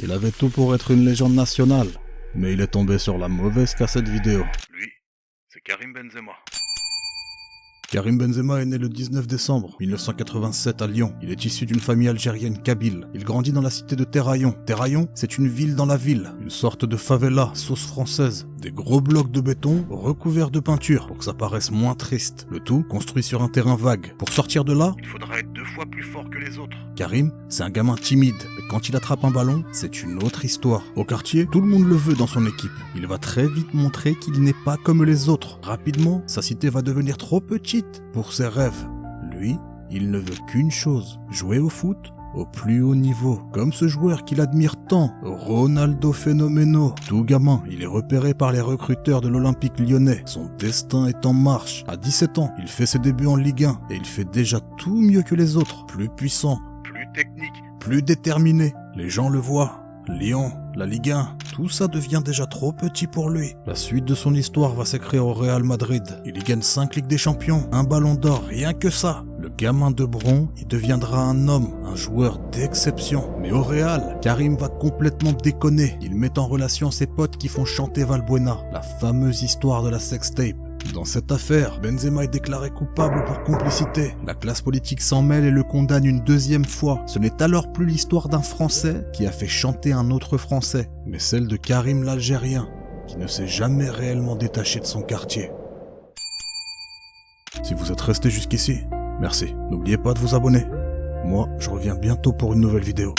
Il avait tout pour être une légende nationale, mais il est tombé sur la mauvaise cassette vidéo. Lui, c'est Karim Benzema. Karim Benzema est né le 19 décembre 1987 à Lyon. Il est issu d'une famille algérienne kabyle. Il grandit dans la cité de Terraillon. Terraillon, c'est une ville dans la ville, une sorte de favela, sauce française. Des gros blocs de béton recouverts de peinture pour que ça paraisse moins triste. Le tout construit sur un terrain vague. Pour sortir de là, Il faudra être 2 fois plus fort que les autres. Karim, c'est un gamin timide, mais quand il attrape un ballon, c'est une autre histoire. Au quartier, tout le monde le veut dans son équipe. Il va très vite montrer qu'il n'est pas comme les autres. Rapidement, sa cité va devenir trop petite pour ses rêves. Lui, il ne veut qu'une chose, jouer au foot au plus haut niveau, comme ce joueur qu'il admire tant, Ronaldo Fenomeno. Tout gamin, il est repéré par les recruteurs de l'Olympique lyonnais. Son destin est en marche. À 17 ans, il fait ses débuts en Ligue 1 et il fait déjà tout mieux que les autres. Plus puissant, Plus technique. plus déterminé. Les gens le voient. Lyon, la Ligue 1, tout ça devient déjà trop petit pour lui. La suite de son histoire va s'écrire au Real Madrid. Il y gagne 5 Ligues des Champions, un Ballon d'Or, rien que ça. Le gamin de Bron, il deviendra un homme, un joueur d'exception. Mais au Real, Karim va complètement déconner. Il met en relation ses potes qui font chanter Valbuena, la fameuse histoire de la sextape. Dans cette affaire, Benzema est déclaré coupable pour complicité. La classe politique s'en mêle et le condamne une deuxième fois. Ce n'est alors plus l'histoire d'un Français qui a fait chanter un autre Français, mais celle de Karim l'Algérien, qui ne s'est jamais réellement détaché de son quartier. Si vous êtes resté jusqu'ici, merci. N'oubliez pas de vous abonner. Moi, je reviens bientôt pour une nouvelle vidéo.